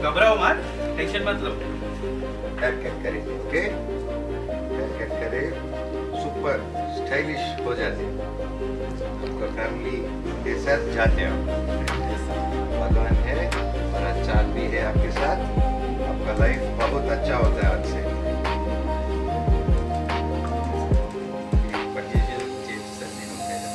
घबराओ मत, टेंशन मत लो। हेयर कट करेंगे, ओके? हेयर कट करे, सुपर स्टाइलिश हो जाते, आपका फैमिली के साथ जाते हो, भगवान है और अच्छा आदमी है आपके साथ, आपका लाइफ बहुत अच्छा होता है आज से। पोजीशन चेंज करनी होता है।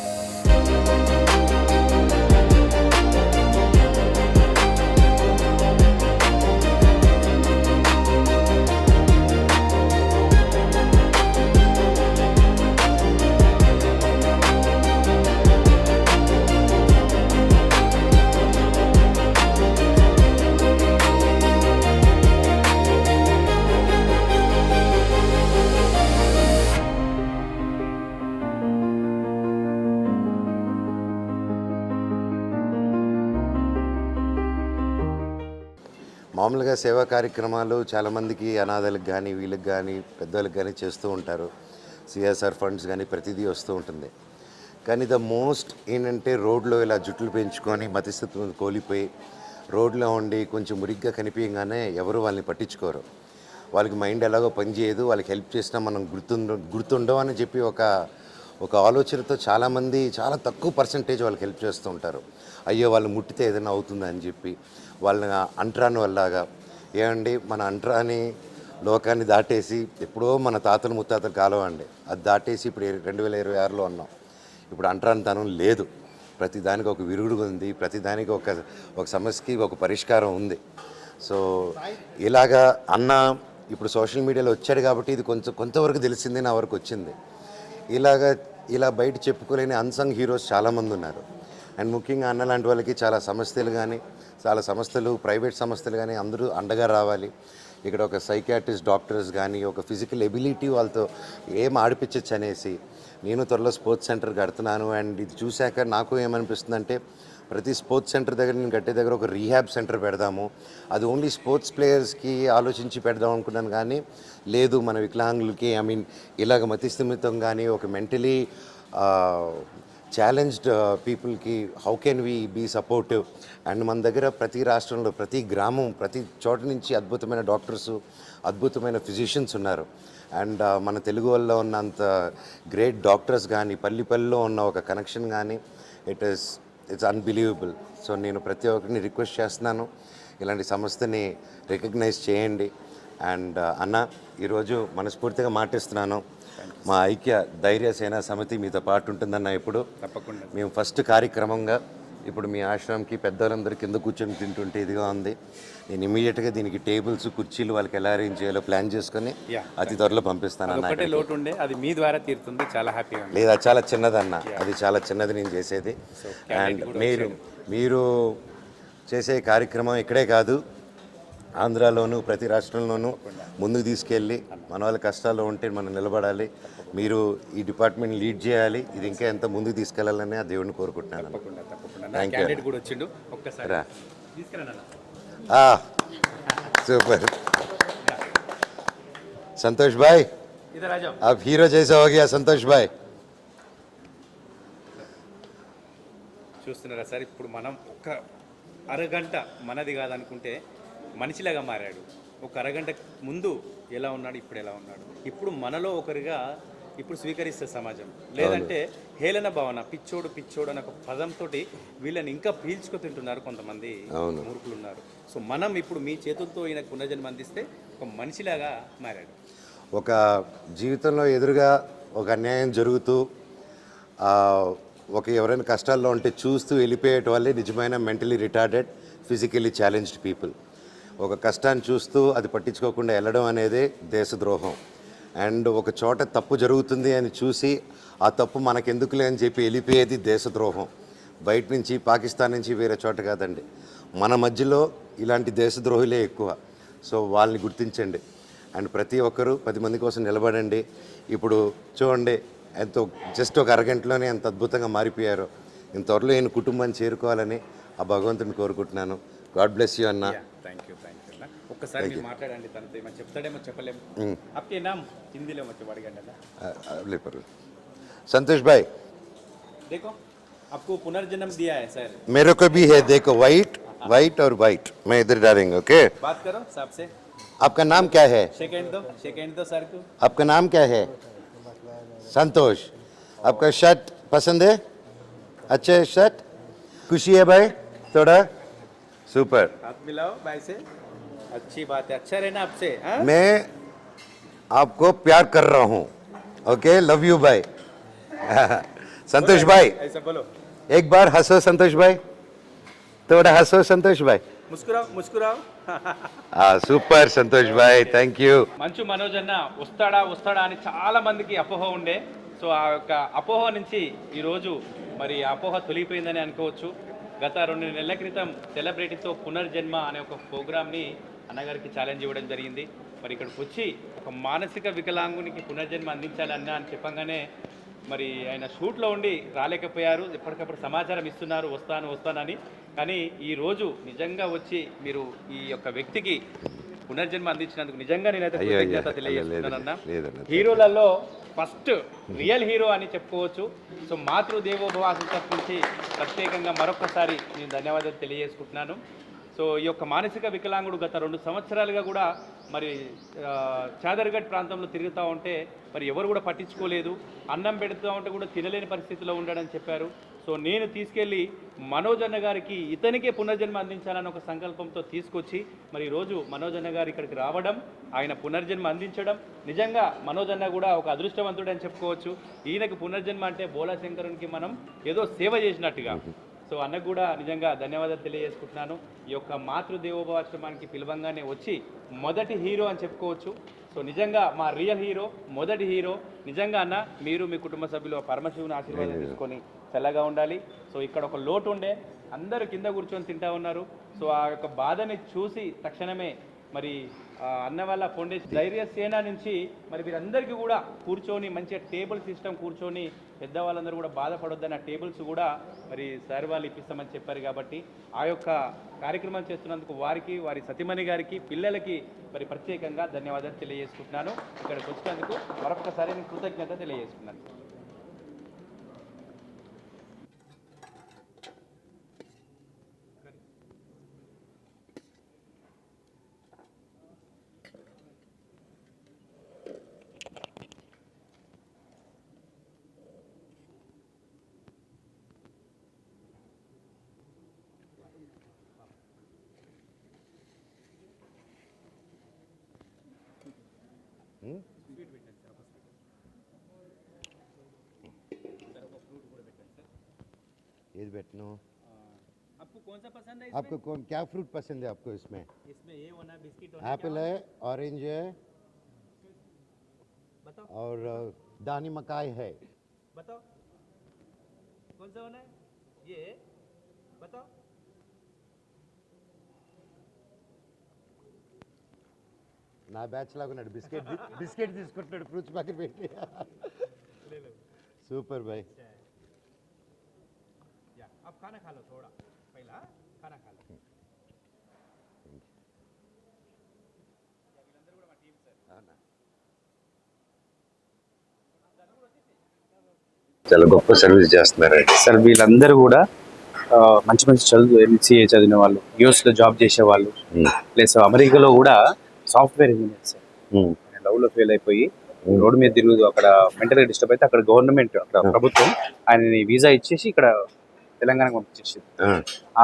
మామూలుగా సేవా కార్యక్రమాలు చాలామందికి అనాథలకు కానీ వీళ్ళకి కానీ పెద్దవాళ్ళకి కానీ చేస్తూ ఉంటారు. సిఎస్ఆర్ ఫండ్స్ కానీ ప్రతిదీ వస్తూ ఉంటుంది. కానీ ద మోస్ట్ ఏంటంటే రోడ్లో ఇలా జుట్లు పెంచుకొని మతిస్థితి కోల్పోయి రోడ్లో ఉండి కొంచెం మురిగ్గా కనిపించగానే ఎవరు వాళ్ళని పట్టించుకోరు. వాళ్ళకి మైండ్ ఎలాగో పనిచేయదు, వాళ్ళకి హెల్ప్ చేసినా మనం గుర్తుండవు అని చెప్పి ఒక ఆలోచనతో చాలామంది చాలా తక్కువ పర్సంటేజ్ వాళ్ళకి హెల్ప్ చేస్తూ ఉంటారు. అయ్యో వాళ్ళు ముట్టితే ఏదైనా అవుతుందా అని చెప్పి వాళ్ళని అంటరాని వల్లగా ఏమండి మన అంటరాని లోకాన్ని దాటేసి ఎప్పుడో మన తాతలు ముత్తాతలు కాలం అండి అది దాటేసి ఇప్పుడు 2026లో ఉన్నాం. ఇప్పుడు అంటరానితనం లేదు, ప్రతిదానికి ఒక విరుగుడు ఉంది, ప్రతిదానికి ఒక సమస్యకి ఒక పరిష్కారం ఉంది. సో ఇలాగా అన్న ఇప్పుడు సోషల్ మీడియాలో వచ్చాడు కాబట్టి ఇది కొంతవరకు తెలిసింది, నా వరకు వచ్చింది. ఇలా బయట చెప్పుకోలేని అన్సంగ్ హీరోస్ చాలామంది ఉన్నారు. అండ్ ముఖ్యంగా అన్న లాంటి వాళ్ళకి చాలా సంస్థలు ప్రైవేట్ సంస్థలు కానీ అందరూ అండగా రావాలి. ఇక్కడ ఒక సైకియాట్రిస్ట్ డాక్టర్స్ కానీ ఒక ఫిజికల్ ఎబిలిటీ వాళ్ళతో ఏం ఆడిపించచ్చు అనేసి నేను త్వరలో స్పోర్ట్స్ సెంటర్ కడుతున్నాను. అండ్ ఇది చూశాక నాకు ఏమనిపిస్తుందంటే ప్రతి స్పోర్ట్స్ సెంటర్ దగ్గర నేను కట్టే దగ్గర ఒక రీహాబ్ సెంటర్ పెడదాము. అది ఓన్లీ స్పోర్ట్స్ ప్లేయర్స్కి ఆలోచించి పెడదాం అనుకున్నాను, కానీ లేదు మన వికలాంగులకి ఇలాగ మతిస్థిమితం కానీ ఒక మెంటలీ ఛాలెంజ్డ్ పీపుల్కి how can we be supportive. And మన దగ్గర ప్రతి రాష్ట్రంలో ప్రతి గ్రామం ప్రతి చోట నుంచి అద్భుతమైన డాక్టర్సు అద్భుతమైన ఫిజిషియన్స్ ఉన్నారు. అండ్ మన తెలుగు వాళ్ళలో ఉన్నంత గ్రేట్ డాక్టర్స్ కానీ పల్లిలో ఉన్న ఒక కనెక్షన్ కానీ ఇట్స్ అన్బిలీవబుల్. సో నేను ప్రతి ఒక్కరిని రిక్వెస్ట్ చేస్తున్నాను, ఇలాంటి సంస్థని రికగ్నైజ్ చేయండి. అండ్ అన్న ఈరోజు మనస్ఫూర్తిగా మాటిస్తున్నాను, మా ఐక్య ధైర్య సేనా సమితి మీతో పాటు ఉంటుందన్న. ఇప్పుడు తప్పకుండా మేము ఫస్ట్ కార్యక్రమంగా ఇప్పుడు మీ ఆశ్రమంకి పెద్దవాళ్ళందరూ కింద కూర్చొని తింటుంటే ఇదిగా ఉంది. నేను ఇమీడియట్గా దీనికి టేబుల్స్ కుర్చీలు వాళ్ళకి ఎలా అరేంజ్ చేయాలో ప్లాన్ చేసుకొని అతి త్వరలో పంపిస్తాను అన్న. లోటు ఉండే అది మీ ద్వారా తీరుతుంది, చాలా హ్యాపీగా. లేదా చాలా చిన్నదన్న, అది చాలా చిన్నది నేను చేసేది. అండ్ మీరు చేసే కార్యక్రమం ఇక్కడే కాదు, ఆంధ్రాలోను ప్రతి రాష్ట్రంలోనూ ముందుకు తీసుకెళ్ళి మన వాళ్ళ కష్టాల్లో ఉంటే మనం నిలబడాలి. మీరు ఈ డిపార్ట్మెంట్ లీడ్ చేయాలి, ఇది ఇంకా ఎంత ముందుకు తీసుకెళ్లాలని ఆ దేవుడిని కోరుకుంటున్నాను. Thank you. సూపర్ సంతోష్ భాయ్, आप हीरो जैसा हो गया సంతోష్ భాయ్. చూస్తున్నారా సార్, ఇప్పుడు మనం ఒక అరగంట మనది కాదనుకుంటే మనిషిలాగా మారాడు. ఒక అరగంట ముందు ఎలా ఉన్నాడు, ఇప్పుడు ఎలా ఉన్నాడు. ఇప్పుడు మనలో ఒకరిగా ఇప్పుడు స్వీకరిస్తే సమాజం, లేదంటే హేళన భావన, పిచ్చోడు అనే ఒక పదంతో వీళ్ళని ఇంకా పీల్చుకు తింటున్నారు కొంతమంది మూర్ఖులు ఉన్నారు. సో మనం ఇప్పుడు మీ చేతులతో ఈయన పునర్జన్మ అందిస్తే ఒక మనిషిలాగా మారాడు. ఒక జీవితంలో ఎదురుగా ఒక అన్యాయం జరుగుతూ ఎవరైనా కష్టాల్లో ఉంటే చూస్తూ వెళ్ళిపోయేట వాళ్ళే నిజమైన mentally retarded physically challenged people. ఒక కష్టాన్ని చూస్తూ అది పట్టించుకోకుండా వెళ్ళడం అనేది దేశద్రోహం. అండ్ ఒక చోట తప్పు జరుగుతుంది అని చూసి ఆ తప్పు మనకెందుకులే అని చెప్పి వెళ్ళిపోయేది దేశద్రోహం. బయట నుంచి పాకిస్తాన్ నుంచి వేరే చోట కాదండి, మన మధ్యలో ఇలాంటి దేశద్రోహులే ఎక్కువ. సో వాళ్ళని గుర్తించండి అండ్ ప్రతి ఒక్కరూ 10 మంది కోసం నిలబడండి. ఇప్పుడు చూడండి ఎంతో జస్ట్ ఒక అరగంటలోనే ఎంత అద్భుతంగా మారిపోయారో. ఇంత త్వరలో నేను కుటుంబాన్ని చేరుకోవాలని ఆ భగవంతుని కోరుకుంటున్నాను. గాడ్ బ్లెస్ యూ అన్న. థ్యాంక్ యూ అన్న. ఒక్కసారి మీరు మాట్లాడండి, తనతో ఏమో చెప్తాడేమో చెప్పలేము. आपके नाम हिंदी में मत अड़गंడి अल्ले संतोष भाई, देखो आपको पुनर्जन्म दिया है सर. मेरे को भी है, देखो वाइट वाइट और वाइट मैं इधर डालेंगे ओके बात करो सबसे आपका नाम क्या है सेकंड दो सर को आपका नाम क्या है संतोष आपका शर्ट पसंद है अच्छे शर्ट खुशी है भाई थोड़ा सुपर हाथ मिलाओ भाई से अच्छी बात है अच्छा रहना आपसे हाँ? मैं आपको प्यार कर रहा हूँ ओके लव यू भाई संतोष भाई ऐसा बोलो एक बार हंसो संतोष भाई थोड़ा हंसो संतोष भाई ముస్కురావు ముస్కురావు సూపర్ సంతోష్ భాయ్ థ్యాంక్ యూ మంచు మనోజ్ అన్న వస్తాడా అని చాలా మందికి అపోహ ఉండే సో ఆ యొక్క అపోహ నుంచి ఈరోజు మరి ఆ అపోహ తొలిగిపోయిందని అనుకోవచ్చు గత 2 నెలల క్రితం సెలబ్రిటీతో పునర్జన్మ అనే ఒక ప్రోగ్రామ్ని అన్నగారికి ఛాలెంజ్ ఇవ్వడం జరిగింది మరి ఇక్కడికి వచ్చి ఒక మానసిక వికలాంగునికి పునర్జన్మ అందించాలన్న అని చెప్పంగానే మరి ఆయన షూట్లో ఉండి రాలేకపోయారు ఎప్పటికప్పుడు సమాచారం ఇస్తున్నారు వస్తానని కానీ ఈరోజు నిజంగా వచ్చి మీరు ఈ యొక్క వ్యక్తికి పునర్జన్మ అందించినందుకు నిజంగా నేనైతే కృతజ్ఞత తెలియజేస్తున్నానన్న హీరోలలో ఫస్ట్ రియల్ హీరో అని చెప్పుకోవచ్చు సో మాతృదేవోభవ తరఫు నుంచి ప్రత్యేకంగా మరొకసారి నేను ధన్యవాదాలు తెలియజేసుకుంటున్నాను సో ఈ యొక్క మానసిక వికలాంగుడు గత 2 సంవత్సరాలుగా కూడా మరి చాదర్గఢ్ ప్రాంతంలో తిరుగుతూ ఉంటే మరి ఎవరు కూడా పట్టించుకోలేదు అన్నం పెడుతూ ఉంటే కూడా తినలేని పరిస్థితిలో ఉండడని చెప్పారు సో నేను తీసుకెళ్ళి మనోజ్ అన్న గారికి ఇతనికే పునర్జన్మ అందించాలని ఒక సంకల్పంతో తీసుకొచ్చి మరి ఈరోజు మనోజ్ అన్న గారు ఇక్కడికి రావడం ఆయన పునర్జన్మ అందించడం నిజంగా మనోజ్ అన్న కూడా ఒక అదృష్టవంతుడని చెప్పుకోవచ్చు ఈయనకు పునర్జన్మ అంటే బోలాశంకరునికి మనం ఏదో సేవ చేసినట్టుగా సో అన్నకు కూడా నిజంగా ధన్యవాదాలు తెలియజేసుకుంటున్నాను ఈ యొక్క మాతృదేవోభవాశ్రమానికి పిలవంగానే వచ్చి మొదటి హీరో అని చెప్పుకోవచ్చు సో నిజంగా మా రియల్ హీరో మొదటి హీరో నిజంగా అన్న మీరు మీ కుటుంబ సభ్యులు పరమశివుని ఆశీర్వాదం తీసుకొని చల్లగా ఉండాలి సో ఇక్కడ ఒక లోటు ఉండే అందరూ కింద కూర్చొని తింటా ఉన్నారు సో ఆ యొక్క బాధని చూసి తక్షణమే మరి అన్న వాళ్ళ ఫౌండేషన్ ధైర్య సేన నుంచి మరి వీరందరికీ కూడా కూర్చొని మంచిగా టేబుల్ సిస్టమ్ కూర్చొని పెద్దవాళ్ళందరూ కూడా బాధపడొద్దన్న టేబుల్స్ కూడా మరి సార్ వాళ్ళు ఇప్పిస్తామని చెప్పారు కాబట్టి ఆ యొక్క కార్యక్రమం చేస్తున్నందుకు వారికి వారి సతీమణి గారికి పిల్లలకి మరి ప్రత్యేకంగా ధన్యవాదాలు తెలియజేసుకుంటున్నాను ఇక్కడికి వచ్చినందుకు మరొకసారి నేను కృతజ్ఞత తెలియజేసుకున్నాను ये बैठनो आपको कौन सा पसंद है आपको कौन क्या फ्रूट पसंद है आपको इसमें इसमें ये होना बिस्किट होना एप्पल है ऑरेंज है बताओ और दानी मकाई है बताओ कौन सा होना है ये बताओ నా బ్యాచ్ లాగా ఉన్నాడు బిస్కెట్ తీసుకుంటున్నాడు ఫ్రూట్స్ పక్కన పెట్టి సూపర్ భాయ్ या अब खाना खा लो थोड़ा पहला खाना खा लो చాలా గొప్ప సర్వీస్ చేస్తున్నారండి సార్ వీళ్ళందరూ కూడా మంచి మంచి చదువు ఎంసీఏ చదివిన వాళ్ళు యూఎస్లో జాబ్ చేసేవాళ్ళు ప్లస్ అమెరికాలో కూడా సాఫ్ట్వేర్ ఇంజనీర్ సార్ లవ్లో ఫెయిల్ అయిపోయి రోడ్డు మీద తిరుగుతూ అక్కడ మెంటల్గా డిస్టర్బ్ అయితే అక్కడ గవర్నమెంట్ అక్కడ ప్రభుత్వం ఆయనని వీసా ఇచ్చేసి ఇక్కడ తెలంగాణకు పంపించేసింది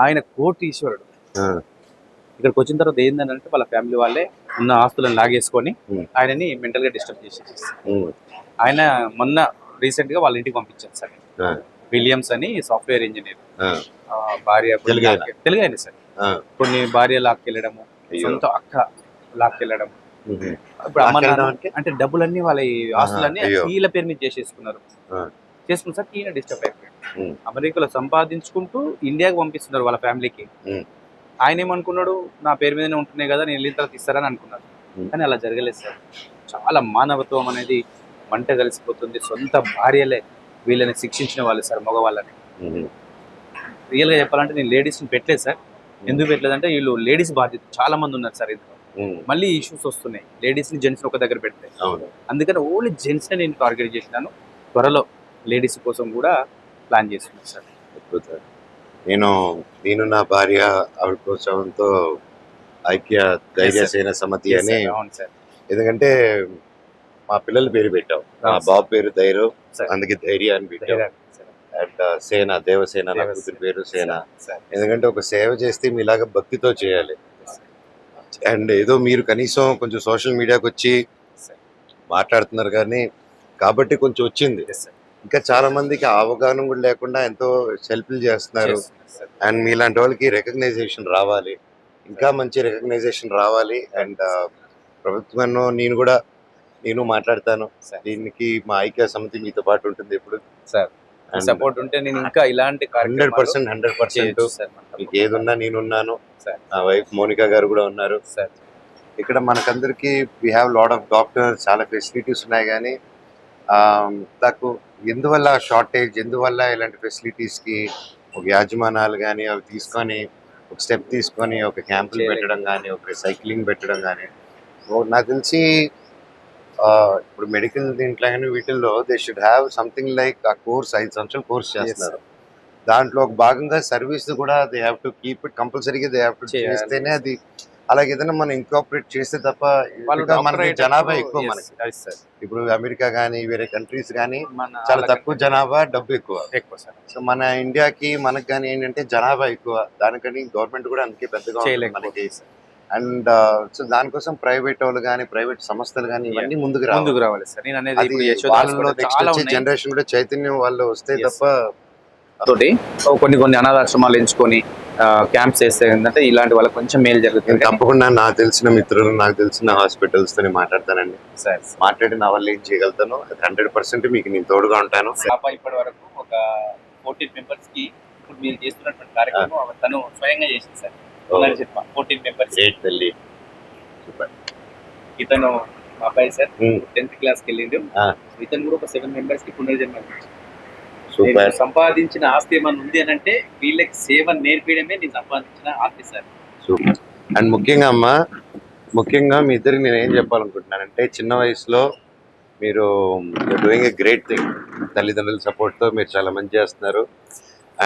ఆయన కోర్టు ఈశ్వరుడు ఇక్కడికి వచ్చిన తర్వాత ఏంటంటే వాళ్ళ ఫ్యామిలీ వాళ్ళే ఉన్న ఆస్తులను లాగేసుకొని ఆయనని మెంటల్గా డిస్టర్బ్ చేసేసి ఆయన మొన్న రీసెంట్ గా వాళ్ళ ఇంటికి పంపించారు సార్ విలియమ్స్ అని సాఫ్ట్వేర్ ఇంజనీర్ భార్య తెలుగు ఆయన సార్ కొన్ని భార్య లాక్కెళ్ళడము సొంత అక్క లాక్కెళ్ళడం ఇప్పుడు అమ్మ అంటే డబ్బులన్నీ వాళ్ళ ఆస్తులన్నీ వీళ్ళ పేరు మీద చేసుకున్నారు సార్ ఈయన డిస్టర్బ్ అయిపోయాడు అమెరికాలో సంపాదించుకుంటూ ఇండియాకి పంపిస్తున్నారు వాళ్ళ ఫ్యామిలీకి ఆయన ఏమనుకున్నాడు నా పేరు మీదనే ఉంటున్నాయి కదా నేను వెళ్ళిన తర్వాత ఇస్తారని అనుకున్నాడు కానీ అలా జరగలేదు సార్ చాలా మానవత్వం అనేది మంట కలిసిపోతుంది సొంత భార్యలే వీళ్ళని శిక్షించిన వాళ్ళు సార్ మగవాళ్ళని రియల్గా చెప్పాలంటే నేను లేడీస్ని పెట్టలేదు సార్ ఎందుకు పెట్టలేదంటే వీళ్ళు లేడీస్ బాధ్యత చాలా మంది ఉన్నారు సార్ ఇందులో మళ్ళీ ఇష్యూస్ వస్తున్నాయి లేడీస్ని జెంట్స్ని ఒక దగ్గర పెడితే అందుకని ఓన్లీ జెంట్స్ని నేను టార్గెట్ చేసినాను త్వరలో లేడీస్ కోసం కూడా ప్లాన్ చేస్తున్నాను సార్ నేను నా భార్య ఆవిడ ప్రోత్సాహంతో ఐక్య ధైర్య సేన సమితి అని, అవును సార్. ఎందుకంటే మా పిల్లల పేరు పెట్టాం. మా అవును బాబు పేరు ధైర్యం, సార్. అందుకే ధైర్య అని పెట్టాం. అండ్ సేన, దేవసేన, నా కూతురి పేరు సేన. ఎందుకంటే ఒక సేవ చేస్తే మీలాగా భక్తితో చేయాలి. అండ్ ఏదో మీరు కనీసం కొంచెం సోషల్ మీడియాకి వచ్చి మాట్లాడుతున్నారు కానీ కాబట్టి కొంచెం వచ్చింది. ఇంకా చాలా మందికి ఆ అవగాహన కూడా లేకుండా ఎంతో సెల్ఫీలు చేస్తున్నారు. అండ్ మీలాంటి వాళ్ళకి రికగ్నైజేషన్ రావాలి, ఇంకా మంచి రికగ్నైజేషన్ రావాలి. అండ్ ప్రభుత్వంలో నేను మాట్లాడతాను. దీనికి మా ఐక్య సమితి మీతో పాటు ఉంటుంది ఎప్పుడు. సార్ సపోర్ట్ ఉంటే నేను ఇంకా ఇలాంటి 100% మీకు ఏది ఉన్నా నేనున్నాను. నా వైఫ్ మోనికా గారు కూడా ఉన్నారు. సార్. ఇక్కడ మనకందరికి we have lot of doctors, చాలా ఫెసిలిటీస్ ఉన్నాయి కానీ నాకు ఎందువల్ల షార్టేజ్, ఎందువల్ల ఇలాంటి ఫెసిలిటీస్కి ఒక యాజమానాలు కానీ అవి తీసుకొని ఒక స్టెప్ తీసుకొని ఒక క్యాంపులు పెట్టడం కానీ, ఒక సైక్లింగ్ పెట్టడం కానీ, నాకు తెలిసి ఇప్పుడు మెడికల్ దీంట్లో కానీ వీటిల్లో they should have something like ఆ కోర్స్ 5 సంవత్సరాలు కోర్స్ చేస్తున్నారు. దాంట్లో ఒక భాగంగా సర్వీస్ కూడా they have to keep it కంపల్సరీగా, దే హ్యావ్ టు చేస్తేనే అది. అలాగే ఏదైనా మనం ఇంకాపరేట్ చేస్తే తప్ప, మనకి జనాభా ఎక్కువ. మనకి ఇప్పుడు అమెరికా కానీ వేరే కంట్రీస్ కానీ చాలా తక్కువ జనాభా, డబ్బు ఎక్కువ. సో మన ఇండియాకి మనకి కానీ ఏంటంటే జనాభా ఎక్కువ, దానికని గవర్నమెంట్ కూడా అందుకే పెద్దగా ఉంటుంది మనకి. అండ్ సో దానికోసం ప్రైవేట్ వాళ్ళు కానీ ప్రైవేట్ సంస్థలు కానీ ఇవన్నీ ముందుకు రావాలి సార్. నేను అనేది అది వాళ్ళలో నెక్స్ట్ వచ్చే జనరేషన్ కూడా చైతన్యం వాళ్ళు వస్తే తప్ప. తోటి కొన్ని అనాథాశ్రమాలు ఎంచుకొని క్యాంప్స్ చేస్తే ఏంటంటే ఇలాంటి వాళ్ళకి కొంచెం మేలు జరుగుతుంది. తప్పకుండా నాకు తెలిసిన మిత్రులు, నాకు తెలిసిన హాస్పిటల్స్ తోనే మాట్లాడతానండి. మాట్లాడి నా వల్ల ఏం చేయగలుగుతాను 100% మీకు నేను తోడుగా ఉంటాను. ఇప్పటి వరకు ఒక 14 మెంబర్స్ కి ఇప్పుడు మీరు చేస్తున్నటువంటి కార్యక్రమం తను స్వయంగా చేసింది సార్. 14 మెంబర్స్. ఇతను మా అబ్బాయి సార్ 10th క్లాస్కి వెళ్ళిండు. ఇతను కూడా ఒక 7 మెంబర్స్ కి పునర్జన్మ సూపర్. సంపాదించిన ఆస్తి ఏమన్నా ఉంది అని అంటే వీళ్ళకి సేవ నేర్పించడమే నేను సంపాదించిన ఆస్తి సార్. సూపర్. అండ్ ముఖ్యంగా మీ ఇద్దరికి నేను ఏం చెప్పాలనుకుంటున్నానంటే, చిన్న వయసులో మీరు డూయింగ్ ఏ గ్రేట్ థింగ్. తల్లిదండ్రుల సపోర్ట్తో మీరు చాలా మంచి చేస్తున్నారు.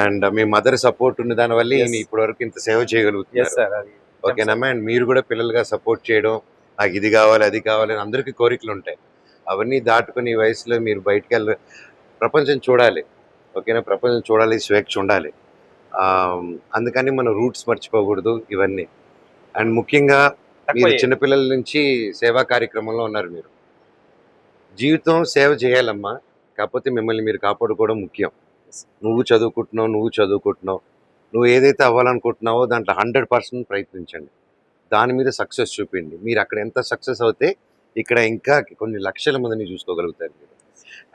అండ్ మీ మదర్ సపోర్ట్ ఉన్న దానివల్ల నేను ఇప్పటి వరకు ఇంత సేవ చేయగలుగుతున్నాను. ఓకేనమ్మా. అండ్ మీరు కూడా పిల్లలుగా సపోర్ట్ చేయడం, నాకు ఇది కావాలి అది కావాలి అని అందరికీ కోరికలు ఉంటాయి. అవన్నీ దాటుకుని ఈ వయసులో మీరు బయటకు ప్రపంచం చూడాలి. ఓకేనా, ప్రపంచం చూడాలి, స్వేచ్ఛ ఉండాలి. అందుకని మన రూట్స్ మర్చిపోకూడదు ఇవన్నీ. అండ్ ముఖ్యంగా మీరు చిన్నపిల్లల నుంచి సేవా కార్యక్రమంలో ఉన్నారు. మీరు జీవితం సేవ చేయాలమ్మా, కాకపోతే మిమ్మల్ని మీరు కాపాడుకోవడం ముఖ్యం. నువ్వు చదువుకుంటున్నావు, నువ్వు ఏదైతే అవ్వాలనుకుంటున్నావో దాంట్లో 100% ప్రయత్నించండి. దాని మీద సక్సెస్ చూపించండి. మీరు అక్కడ ఎంత సక్సెస్ అవుతే ఇక్కడ ఇంకా కొన్ని లక్షల మందిని చూసుకోగలుగుతారు మీరు.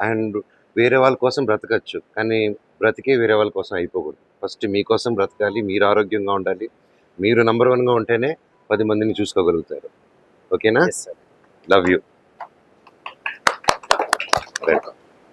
అండ్ వేరే వాళ్ళ కోసం బ్రతకచ్చు, కానీ బ్రతికే వేరే వాళ్ళ కోసం అయిపోకూడదు. ఫస్ట్ మీకోసం బ్రతకాలి, మీరు ఆరోగ్యంగా ఉండాలి. మీరు నంబర్ 1గా ఉంటేనే 10 మందిని చూసుకోగలుగుతారు. ఓకేనా? Love you. వెల్కమ్.